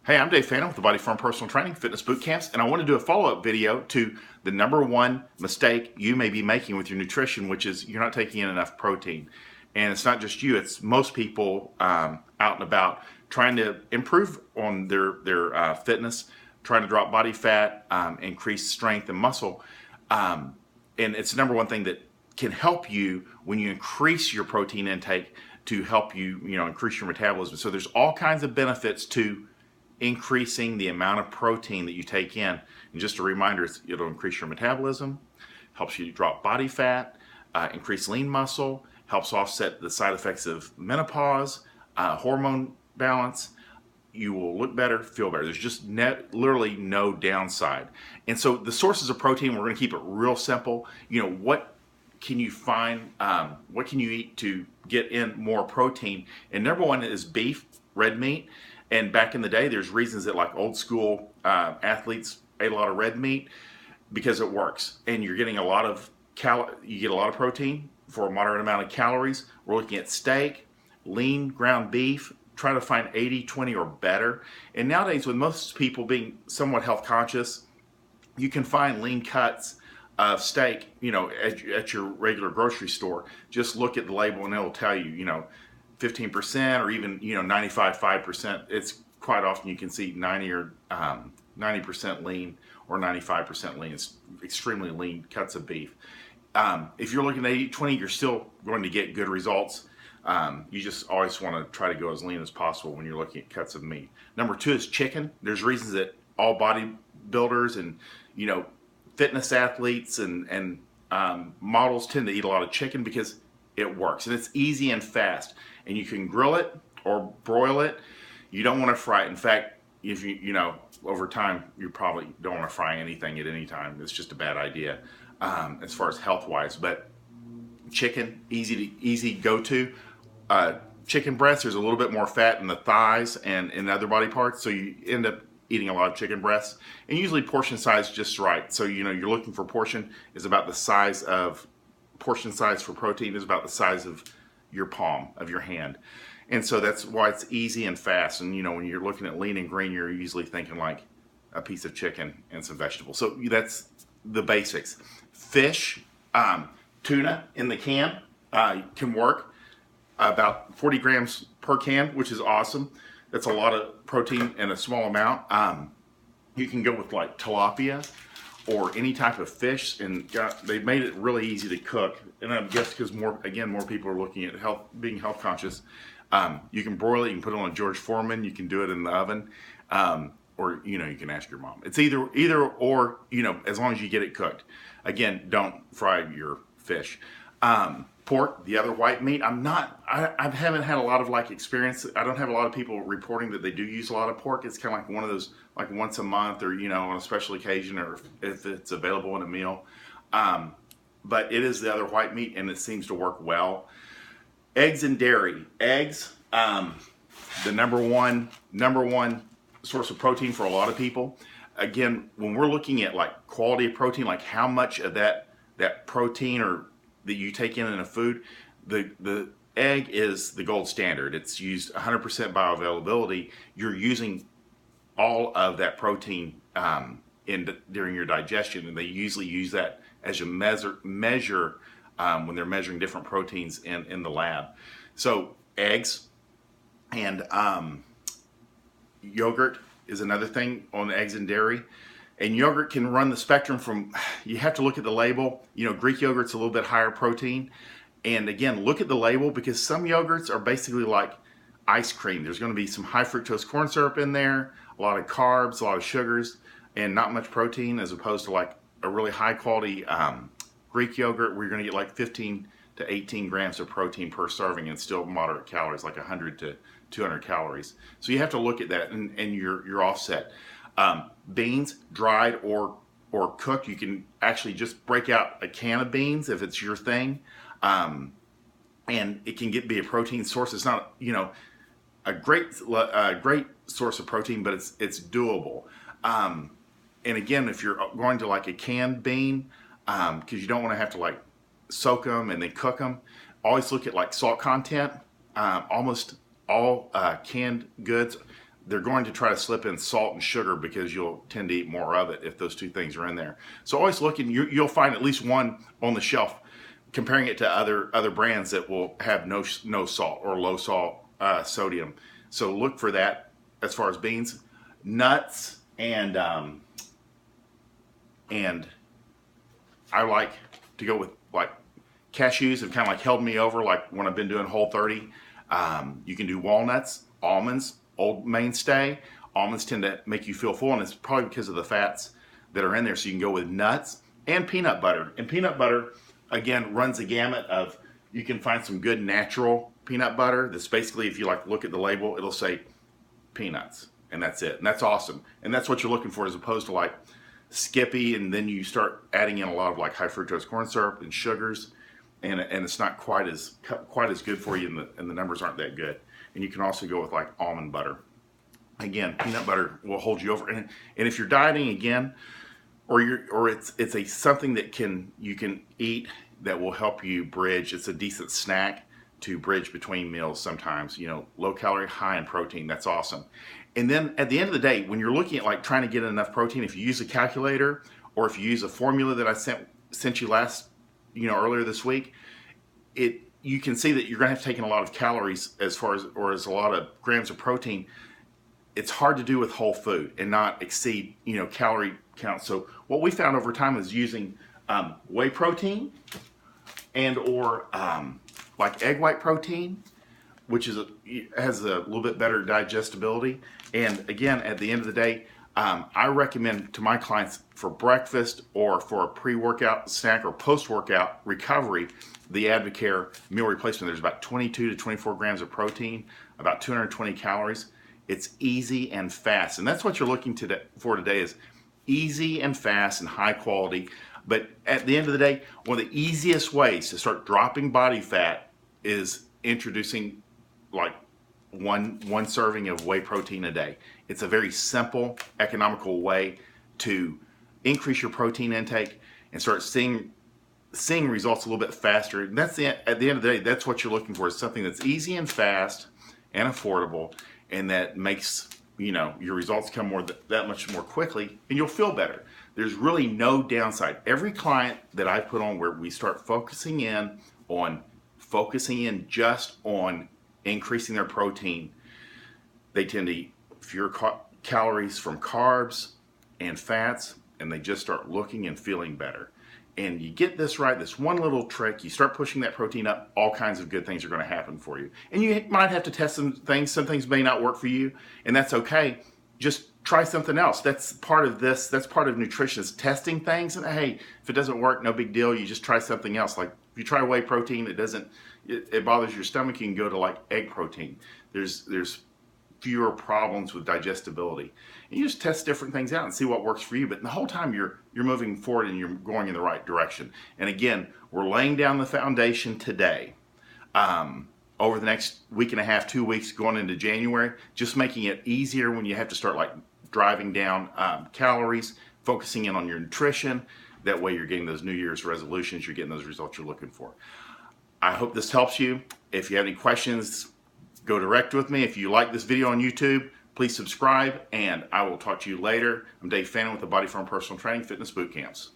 Hey, I'm Dave Phantom with the Body Firm Personal Training Fitness Bootcamps, and I want to do a follow-up video to the number one mistake you may be making with your nutrition, which is you're not taking in enough protein. And it's not just you; it's most people out and about trying to improve on their fitness, trying to drop body fat, increase strength and muscle. And it's the number one thing that can help you when you increase your protein intake to help you, increase your metabolism. So there's all kinds of benefits to increasing the amount of protein that you take in. And just a reminder, it'll increase your metabolism, helps you drop body fat, increase lean muscle, helps offset the side effects of menopause, hormone balance. You will look better, feel better. There's just literally no downside. And so the sources of protein, we're going to keep it real simple. What can you find? What can you eat to get in more protein? And number one is beef, red meat. And back in the day, there's reasons that like old school athletes ate a lot of red meat because it works, and you're getting a lot of you get a lot of protein for a moderate amount of calories. We're looking at steak, lean ground beef. Try to find 80-20 or better. And nowadays, with most people being somewhat health conscious, you can find lean cuts of steak, at your regular grocery store. Just look at the label and it'll tell you, 15% or even 95.5%. It's quite often you can see 90% lean or 95% lean. It's extremely lean cuts of beef. If you're looking at 80-20, you're still going to get good results. You just always want to try to go as lean as possible when you're looking at cuts of meat. Number two is chicken. There's reasons that all bodybuilders and fitness athletes and models tend to eat a lot of chicken because it works and it's easy and fast. And you can grill it or broil it. You don't want to fry it. In fact, if over time, you probably don't want to fry anything at any time. It's just a bad idea as far as health-wise. But chicken, easy go-to. Chicken breasts, there's a little bit more fat in the thighs and in other body parts, so you end up eating a lot of chicken breasts. And usually portion size just right. So you're looking for portion for protein is about the size of your palm of your hand. And so that's why it's easy and fast. And when you're looking at lean and green, you're usually thinking like a piece of chicken and some vegetables. So that's the basics. Fish, tuna in the can can work. About 40 grams per can, which is awesome. That's a lot of protein in a small amount. You can go with like tilapia or any type of fish, and they've made it really easy to cook. And I guess because more people are looking at being health conscious. You can broil it, you can put it on a George Foreman, you can do it in the oven, or you can ask your mom. It's either or, as long as you get it cooked. Again, don't fry your fish. Pork, the other white meat, I haven't had a lot of experience. I don't have a lot of people reporting that they do use a lot of pork. It's kind of like one of those like once a month or on a special occasion or if it's available in a meal. But it is the other white meat and it seems to work well. Eggs and dairy. Eggs, the number one source of protein for a lot of people. Again, when we're looking at like quality of protein, like how much of that protein or that you take in a food, the egg is the gold standard. It's used 100% bioavailability. You're using all of that protein during your digestion, and they usually use that as a measure when they're measuring different proteins in the lab. So eggs and yogurt is another thing on eggs and dairy. And yogurt can run the spectrum from, you have to look at the label. Greek yogurt's a little bit higher protein. And again, look at the label because some yogurts are basically like ice cream. There's going to be some high fructose corn syrup in there, a lot of carbs, a lot of sugars, and not much protein, as opposed to like a really high quality Greek yogurt where you're going to get like 15 to 18 grams of protein per serving and still moderate calories, like 100 to 200 calories. So you have to look at that and you're offset. Beans, dried or cooked, you can actually just break out a can of beans if it's your thing, and it can be a protein source. It's not a great source of protein, but it's doable. And again, if you're going to like a canned bean, because you don't want to have to like soak them and then cook them, always look at like salt content. Almost all canned goods they're going to try to slip in salt and sugar because you'll tend to eat more of it if those two things are in there. So always looking, you'll find at least one on the shelf, comparing it to other brands that will have no salt or low salt sodium. So look for that as far as beans, nuts, and I like to go with like cashews have kind of like held me over like when I've been doing Whole30. You can do walnuts, almonds, old mainstay. Almonds tend to make you feel full, and it's probably because of the fats that are in there. So you can go with nuts and peanut butter. And peanut butter, again, runs the gamut of, you can find some good natural peanut butter that's basically, if you like look at the label, it'll say peanuts, and that's it. And that's awesome. And that's what you're looking for, as opposed to like Skippy, and then you start adding in a lot of like high fructose corn syrup and sugars, and it's not quite as good for you, and the numbers aren't that good. And you can also go with like almond butter. Again, peanut butter will hold you over. And if you're dieting again, or it's a something that you can eat that will help you bridge. It's a decent snack to bridge between meals sometimes. You know, low calorie, high in protein. That's awesome. And then at the end of the day, when you're looking at like trying to get enough protein, if you use a calculator or if you use a formula that I sent you earlier this week, you can see that you're going to have to take in a lot of calories as a lot of grams of protein. It's hard to do with whole food and not exceed, calorie count. So what we found over time is using whey protein or like egg white protein, which has a little bit better digestibility. And again, at the end of the day, I recommend to my clients for breakfast or for a pre-workout snack or post-workout recovery, the Advocare meal replacement. There's about 22 to 24 grams of protein, about 220 calories. It's easy and fast. And that's what you're looking for today, is easy and fast and high quality. But at the end of the day, one of the easiest ways to start dropping body fat is introducing like one serving of whey protein a day. It's a very simple, economical way to increase your protein intake and start seeing results a little bit faster. And at the end of the day, that's what you're looking for, is something that's easy and fast and affordable, and that makes your results come that much more quickly, and you'll feel better. There's really no downside. Every client that I put on where we start focusing in just on increasing their protein, they tend to eat fewer calories from carbs and fats, and they just start looking and feeling better. And you get this right, this one little trick, you start pushing that protein up, all kinds of good things are going to happen for you. And you might have to test some things may not work for you, and that's okay. Just try something else. That's part of this, that's part of nutrition, is testing things. And hey, if it doesn't work, no big deal, you just try something else. Like if you try whey protein, it bothers your stomach, you can go to like egg protein. There's fewer problems with digestibility. And you just test different things out and see what works for you. But the whole time you're moving forward and you're going in the right direction. And again, we're laying down the foundation today. Over the next week and a half, 2 weeks, going into January, just making it easier when you have to start like driving down calories, focusing in on your nutrition. That way you're getting those New Year's resolutions, you're getting those results you're looking for. I hope this helps you. If you have any questions, go direct with me. If you like this video on YouTube, please subscribe, and I will talk to you later. I'm Dave Fannin with the Body Form Personal Training Fitness Bootcamps.